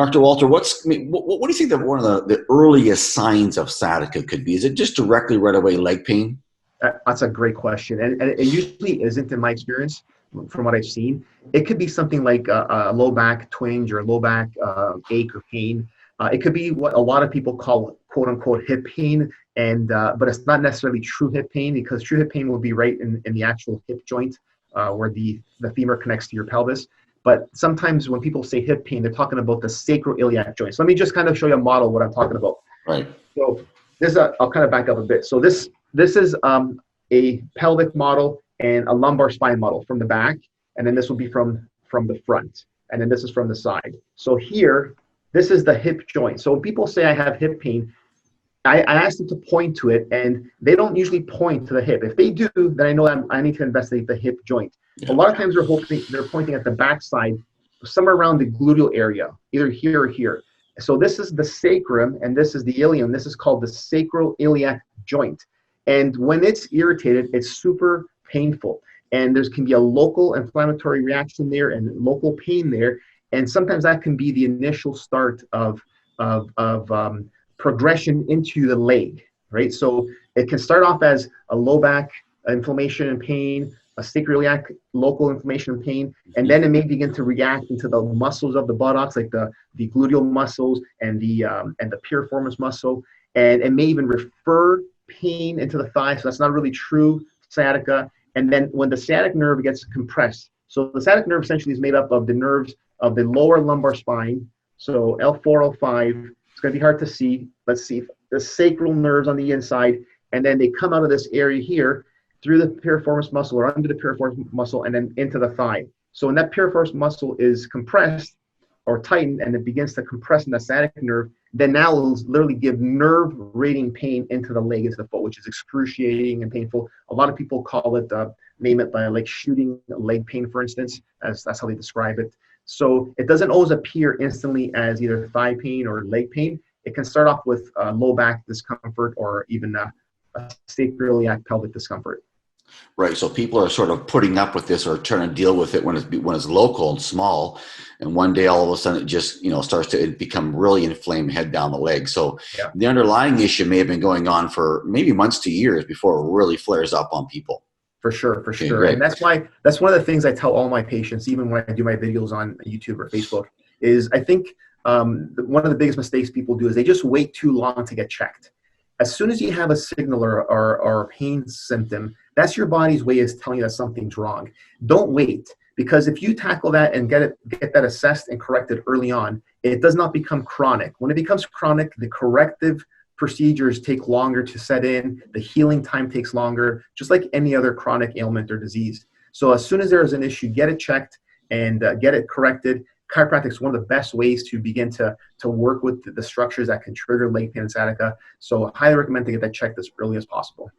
Dr. Walter, what do you think that one of the earliest signs of sciatica could be? Is it just directly right away leg pain? That's a great question. And it usually isn't in my experience from what I've seen. It could be something like a low back twinge or low back ache or pain. It could be what a lot of people call quote unquote hip pain. But it's not necessarily true hip pain, because true hip pain will be right in the actual hip joint where the femur connects to your pelvis. But sometimes when people say hip pain, they're talking about the sacroiliac joint. So let me just kind of show you a model of what I'm talking about. Right. So I'll kind of back up a bit. So this is a pelvic model and a lumbar spine model from the back, and then this will be from the front, and then this is from the side. So here, this is the hip joint. So when people say I have hip pain, I ask them to point to it, and they don't usually point to the hip. If they do, then I know I need to investigate the hip joint. Yeah. A lot of times they're pointing at the backside, somewhere around the gluteal area, either here or here. So this is the sacrum, and this is the ilium. This is called the sacroiliac joint. And when it's irritated, it's super painful. And there can be a local inflammatory reaction there and local pain there. And sometimes that can be the initial start of progression into the leg, right? So it can start off as a low back inflammation and pain, a sacroiliac local inflammation and pain, and then it may begin to react into the muscles of the buttocks, like the gluteal muscles and the piriformis muscle, and it may even refer pain into the thigh. So that's not really true sciatica. And then when the sciatic nerve gets compressed, so the sciatic nerve essentially is made up of the nerves of the lower lumbar spine, so L4, L5. It's going to be hard to see. Let's see the sacral nerves on the inside, and then they come out of this area here through the piriformis muscle or under the piriformis muscle and then into the thigh. So when that piriformis muscle is compressed or tightened and it begins to compress in the sciatic nerve, then now it'll literally give nerve radiating pain into the leg, into the foot, which is excruciating and painful. A lot of people call it, name it by like shooting leg pain, for instance, as that's how they describe it. So it doesn't always appear instantly as either thigh pain or leg pain. It can start off with low back discomfort or even a sacroiliac pelvic discomfort. Right. So people are sort of putting up with this or trying to deal with it when it's local and small. And one day, all of a sudden, it just, starts to become really inflamed, head down the leg. So yeah, the underlying issue may have been going on for maybe months to years before it really flares up on people. For sure. Great. And that's one of the things I tell all my patients, even when I do my videos on YouTube or Facebook, is I think one of the biggest mistakes people do is they just wait too long to get checked. As soon as you have a signal or a pain symptom, that's your body's way of telling you that something's wrong. Don't wait, because if you tackle that and get that assessed and corrected early on, it does not become chronic. When it becomes chronic, the corrective procedures take longer to set in, the healing time takes longer, just like any other chronic ailment or disease. So as soon as there is an issue, get it checked and get it corrected. Chiropractic is one of the best ways to begin to work with the structures that can trigger leg pain and sciatica. So I highly recommend to get that checked as early as possible.